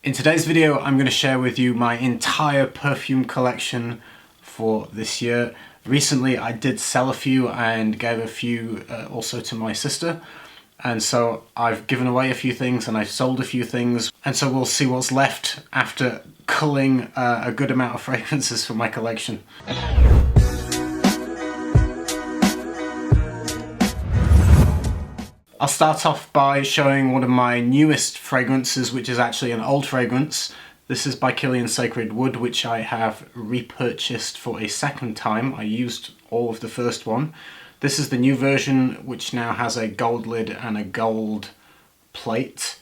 In today's video, I'm going to share with you my entire perfume collection for this year. Recently, I did sell a few and gave a few also to my sister. And so I've given away a few things and I've sold a few things. And so we'll see what's left after culling a good amount of fragrances from my collection. I'll start off by showing one of my newest fragrances, which is actually an old fragrance. This is by Kilian Sacred Wood, which I have repurchased for a second time. I used all of the first one. This is the new version, which now has a gold lid and a gold plate.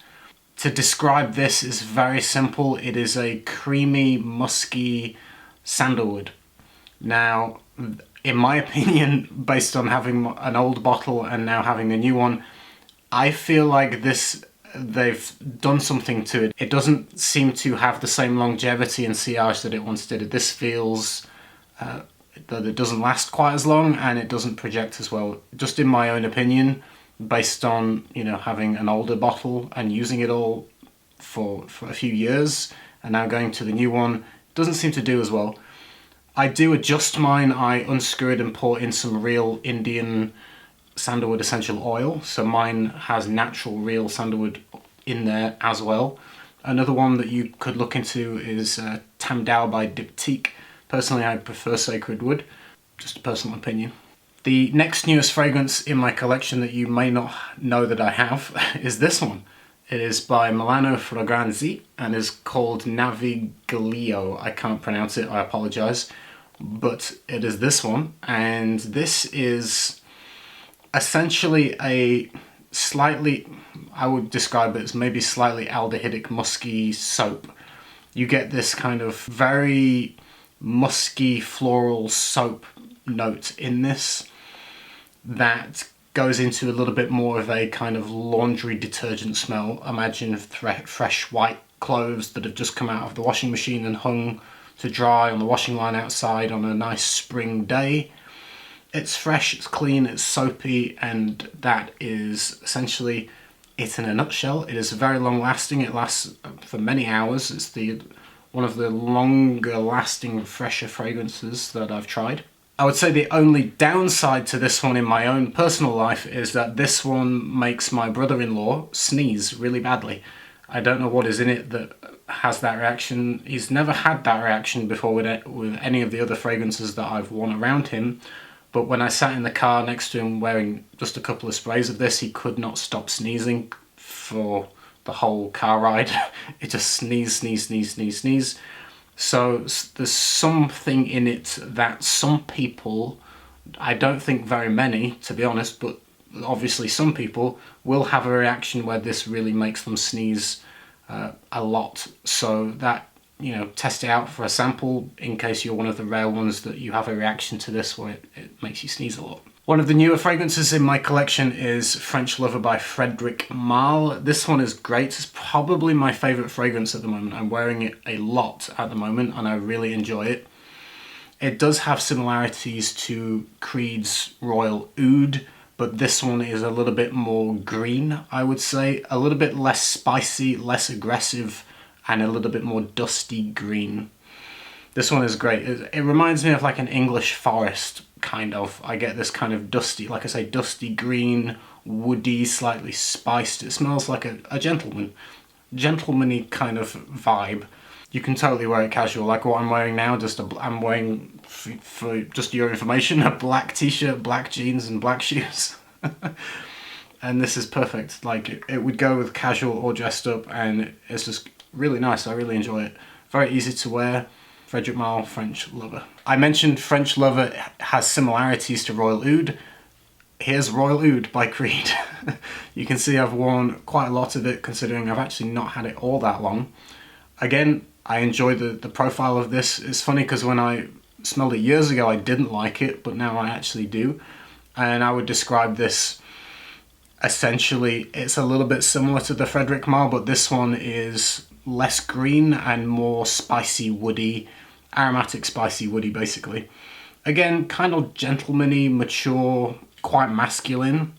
To describe this is very simple. It is a creamy, musky sandalwood. Now, in my opinion, based on having an old bottle and now having a new one, I feel like they've done something to it. It doesn't seem to have the same longevity and sillage that it once did. This feels that it doesn't last quite as long and it doesn't project as well. Just in my own opinion, based on, you know, having an older bottle and using it all for a few years and now going to the new one, it doesn't seem to do as well. I do adjust mine. I unscrew it and pour in some real Indian sandalwood essential oil, so mine has natural real sandalwood in there as well. Another one that you could look into is Tam Dao by Diptyque. Personally, I prefer Sacred Wood, just a personal opinion. The next newest fragrance in my collection that you may not know that I have is this one. It is by Milano FragranceView and is called Naviglio. I can't pronounce it, I apologize, but it is this one, and this is essentially a slightly, I would describe it as maybe slightly aldehydic musky soap. You get this kind of very musky floral soap note in this that goes into a little bit more of a kind of laundry detergent smell. Imagine fresh white clothes that have just come out of the washing machine and hung to dry on the washing line outside on a nice spring day. It's fresh, it's clean, it's soapy, and that is essentially it in a nutshell. It is very long lasting. It lasts for many hours. It's one of the longer lasting, fresher fragrances that I've tried. I would say the only downside to this one in my own personal life is that this one makes my brother-in-law sneeze really badly. I don't know what is in it that has that reaction. He's never had that reaction before with any of the other fragrances that I've worn around him. But when I sat in the car next to him wearing just a couple of sprays of this, he could not stop sneezing for the whole car ride. It just sneeze. So there's something in it that some people, I don't think very many to be honest, but obviously some people will have a reaction where this really makes them sneeze a lot. So that, you know, test it out for a sample in case you're one of the rare ones that you have a reaction to this where it makes you sneeze a lot. One of the newer fragrances in my collection is French Lover by Frédéric Malle. This one is great. It's probably my favorite fragrance at the moment. I'm wearing it a lot at the moment and I really enjoy it. It does have similarities to Creed's Royal Oud, but this one is a little bit more green, I would say. A little bit less spicy, less aggressive, and a little bit more dusty green. This one is great. It reminds me of like an English forest, kind of. I get this kind of dusty, like I say, dusty green, woody, slightly spiced. It smells like a gentleman-y kind of vibe. You can totally wear it casual, like what I'm wearing now. I'm wearing, for just your information, a black t-shirt, black jeans, and black shoes. And this is perfect. Like it would go with casual or dressed up, and it's just really nice. I really enjoy it. Very easy to wear. Frédéric Malle, French Lover. I mentioned French Lover has similarities to Royal Oud. Here's Royal Oud by Creed. You can see I've worn quite a lot of it considering I've actually not had it all that long. Again, I enjoy the profile of this. It's funny because when I smelled it years ago I didn't like it, but now I actually do. And I would describe this essentially, it's a little bit similar to the Frédéric Malle, but this one is less green and more spicy, woody, aromatic, spicy, woody, basically. Again, kind of gentleman-y, mature, quite masculine.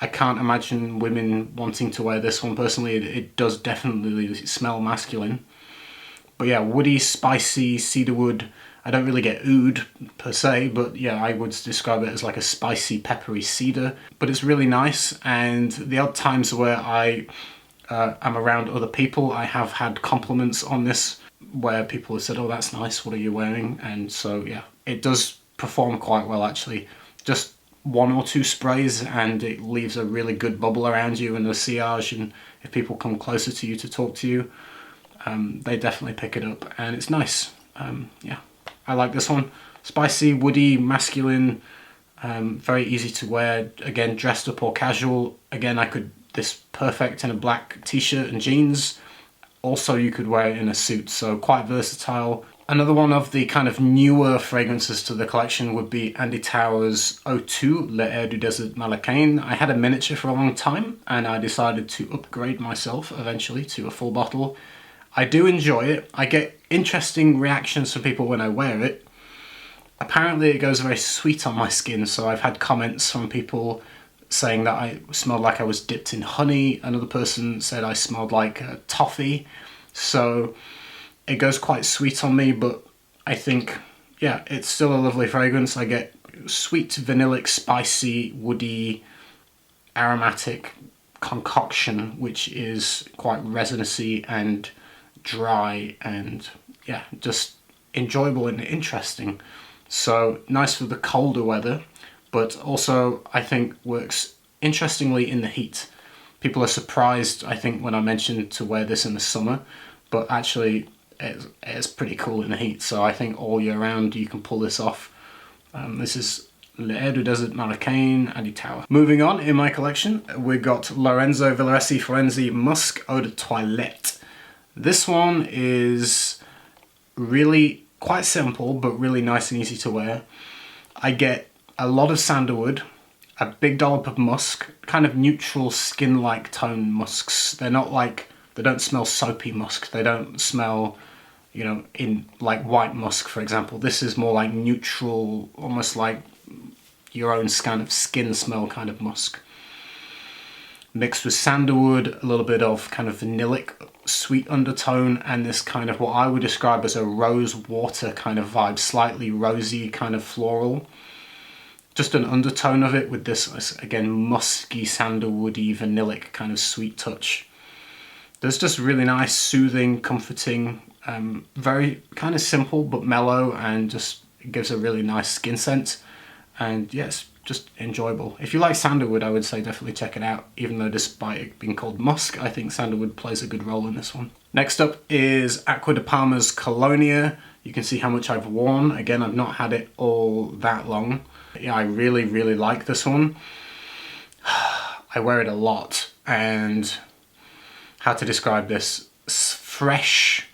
I can't imagine women wanting to wear this one personally. It does definitely smell masculine. But yeah, woody, spicy, cedarwood. I don't really get oud per se, but yeah, I would describe it as like a spicy, peppery cedar. But it's really nice, and the odd times where I am around other people, I have had compliments on this where people have said, oh, that's nice, what are you wearing? And so yeah, it does perform quite well actually. Just 1 or 2 sprays and it leaves a really good bubble around you and a sillage, and if people come closer to you to talk to you, they definitely pick it up, and it's nice. Yeah, I like this one. Spicy, woody, masculine, very easy to wear. Again, dressed up or casual. Again, this perfect in a black t-shirt and jeans. Also, you could wear it in a suit, so quite versatile. Another one of the kind of newer fragrances to the collection would be Andy Tauer's O2, L'Air du Désert Malacain. I had a miniature for a long time, and I decided to upgrade myself eventually to a full bottle. I do enjoy it. I get interesting reactions from people when I wear it. Apparently it goes very sweet on my skin, so I've had comments from people saying that I smelled like I was dipped in honey. Another person said I smelled like toffee. So it goes quite sweet on me, but I think, yeah, it's still a lovely fragrance. I get sweet, vanillic, spicy, woody, aromatic concoction, which is quite resinousy and dry and, yeah, just enjoyable and interesting. So nice for the colder weather, but also I think works interestingly in the heat. People are surprised, I think, when I mentioned to wear this in the summer, but actually it's pretty cool in the heat. So I think all year round you can pull this off. This is L'Air du Désert Malacain, Andy Tauer. Moving on in my collection, we've got Lorenzo Villoresi Forenzi Musk Eau de Toilette. This one is really quite simple, but really nice and easy to wear. I get a lot of sandalwood, a big dollop of musk, kind of neutral skin-like tone musks. They don't smell soapy musk. They don't smell, you know, in like white musk, for example. This is more like neutral, almost like your own kind of skin smell kind of musk. Mixed with sandalwood, a little bit of kind of vanillic sweet undertone, and this kind of what I would describe as a rose water kind of vibe, slightly rosy kind of floral. Just an undertone of it with this, again, musky, sandalwoody, vanillic kind of sweet touch. There's just really nice, soothing, comforting, very kind of simple but mellow, and just gives a really nice skin scent. And yes, just enjoyable. If you like sandalwood, I would say definitely check it out. Even though despite it being called musk, I think sandalwood plays a good role in this one. Next up is Acqua di Parma's Colonia. You can see how much I've worn. Again, I've not had it all that long. Yeah, I really, really like this one. I wear it a lot, and how to describe this? Fresh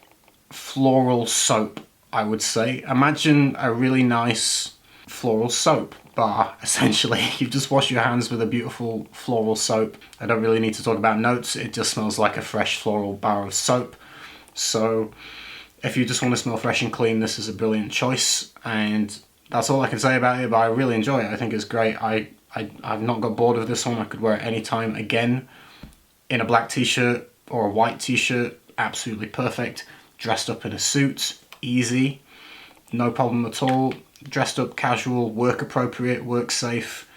floral soap, I would say. Imagine a really nice floral soap bar, essentially. You just wash your hands with a beautiful floral soap. I don't really need to talk about notes, it just smells like a fresh floral bar of soap. So if you just want to smell fresh and clean, this is a brilliant choice, and that's all I can say about it, but I really enjoy it. I think it's great. I've not got bored of this one. I could wear it anytime again, in a black t-shirt or a white t-shirt, absolutely perfect. Dressed up in a suit, easy, no problem at all. Dressed up casual, work appropriate, work safe,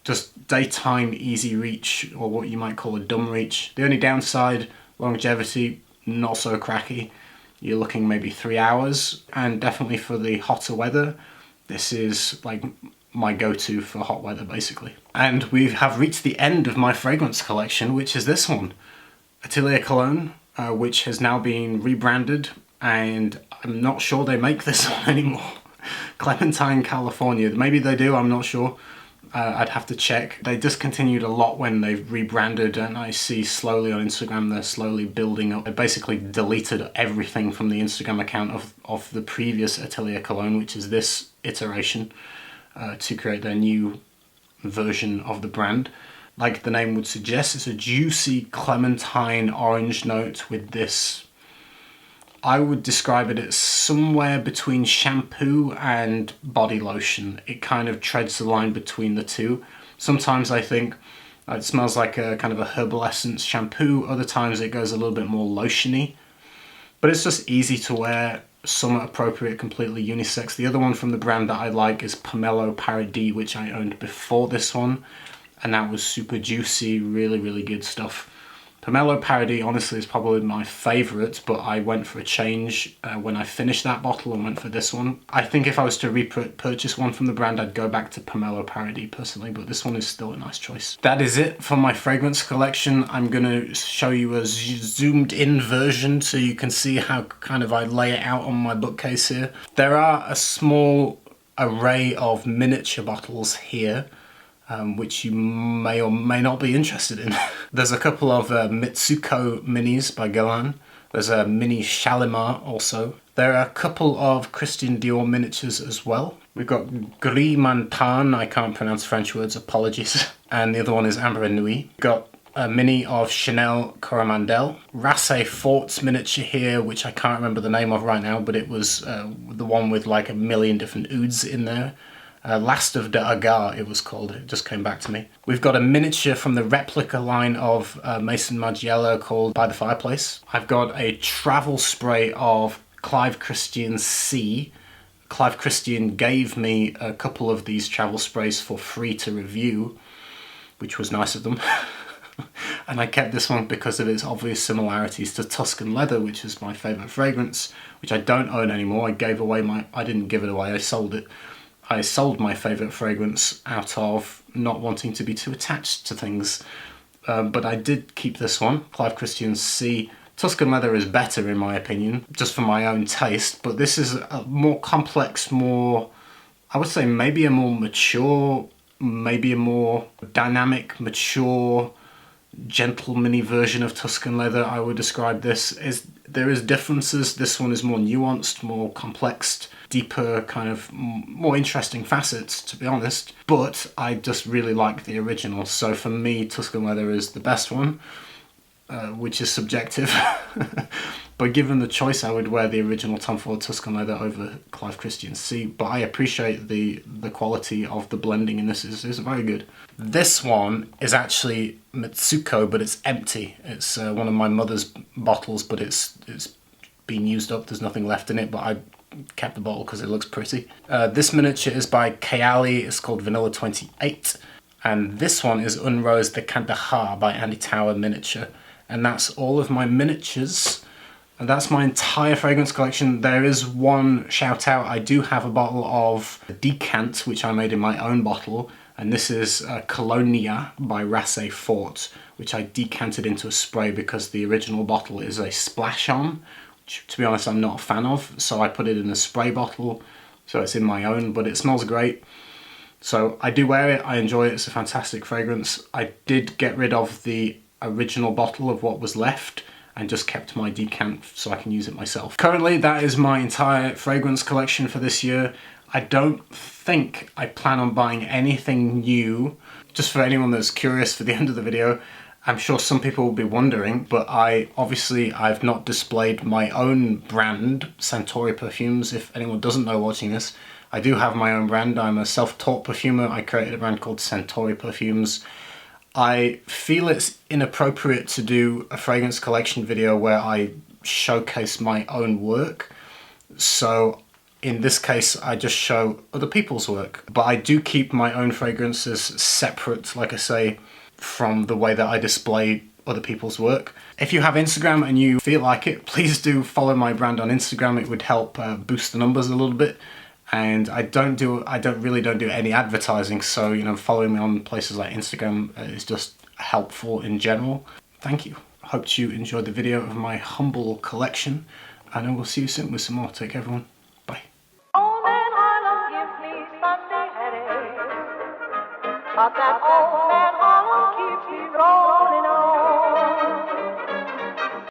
just daytime easy reach, or what you might call a dumb reach. The only downside, longevity, not so cracky. You're looking maybe 3 hours, and definitely for the hotter weather, this is like my go-to for hot weather basically. And we have reached the end of my fragrance collection, which is this one, Atelier Cologne, which has now been rebranded, and I'm not sure they make this one anymore. Clementine, California. Maybe they do, I'm not sure. I'd have to check. They discontinued a lot when they've rebranded, and I see slowly on Instagram they're slowly building up. They basically deleted everything from the Instagram account of the previous Atelier Cologne, which is this iteration, to create their new version of the brand. Like the name would suggest, it's a juicy clementine orange note with this, I would describe it as somewhere between shampoo and body lotion. It kind of treads the line between the two. Sometimes I think It smells like a kind of a herbal essence shampoo. Other times it goes a little bit more lotiony. But it's just easy to wear, summer appropriate, completely unisex. The other one from the brand that I like is Pomelo Paradis, which I owned before this one. And that was super juicy, really, really good stuff. Pomelo Paradis, honestly, is probably my favourite, but I went for a change when I finished that bottle and went for this one. I think if I was to repurchase one from the brand, I'd go back to Pomelo Paradis personally, but this one is still a nice choice. That is it for my fragrance collection. I'm going to show you a zoomed in version so you can see how kind of I lay it out on my bookcase here. There are a small array of miniature bottles here, which you may or may not be interested in. There's a couple of Mitsuko minis by Galan. There's a mini Shalimar also. There are a couple of Christian Dior miniatures as well. We've got Gris Mantan, I can't pronounce French words, apologies. And the other one is Ambre Nuit. We've got a mini of Chanel Coromandel. Rasse Fort's miniature here, which I can't remember the name of right now, but it was the one with like a million different ouds in there. Last of the Agar, it was called. It just came back to me. We've got a miniature from the replica line of Maison Margiela called By the Fireplace. I've got a travel spray of Clive Christian C. Clive Christian gave me a couple of these travel sprays for free to review, which was nice of them. And I kept this one because of its obvious similarities to Tuscan Leather, which is my favourite fragrance, which I don't own anymore. I didn't give it away, I sold it. I sold my favourite fragrance out of not wanting to be too attached to things. But I did keep this one, Clive Christian C. Tuscan Leather is better in my opinion, just for my own taste, but this is a more complex, I would say maybe a more mature, maybe a more dynamic, mature, gentleman-y version of Tuscan Leather. I would describe this as there is differences. This one is more nuanced, more complex, deeper, kind of more interesting facets, to be honest. But I just really like the original. So for me, Tuscan Leather is the best one, which is subjective. But given the choice, I would wear the original Tom Ford Tuscan Leather over Clive Christian C. But I appreciate the quality of the blending in this is very good. This one is actually Mitsuko, but it's empty. It's one of my mother's bottles, but it's been used up. There's nothing left in it, but I kept the bottle because it looks pretty. This miniature is by Kayali. It's called Vanilla 28. And this one is Unrose de Kandahar by Andy Tower Miniature. And that's all of my miniatures. And that's my entire fragrance collection. There is one shout out. I do have a bottle of Decant, which I made in my own bottle. And this is Colonia by Rasse Fort, which I decanted into a spray because the original bottle is a splash-on, which, to be honest, I'm not a fan of. So I put it in a spray bottle, so it's in my own, but it smells great. So I do wear it, I enjoy it, it's a fantastic fragrance. I did get rid of the original bottle of what was left and just kept my decant so I can use it myself. Currently, that is my entire fragrance collection for this year. I don't think I plan on buying anything new. Just for anyone that's curious for the end of the video, I'm sure some people will be wondering, but I've not displayed my own brand, Centauri Perfumes. If anyone doesn't know watching this, I do have my own brand. I'm a self-taught perfumer. I created a brand called Centauri Perfumes. I feel it's inappropriate to do a fragrance collection video where I showcase my own work. So in this case, I just show other people's work. But I do keep my own fragrances separate, like I say, from the way that I display other people's work. If you have Instagram and you feel like it, please do follow my brand on Instagram. It would help boost the numbers a little bit. And I don't really do any advertising, so following me on places like Instagram is just helpful in general. Thank you. Hope you enjoyed the video of my humble collection, and I will see you soon with some more. Take care, everyone. Bye. Oh, man, Harlem gives me Sunday headache, but that old man Harlem keeps me rolling on.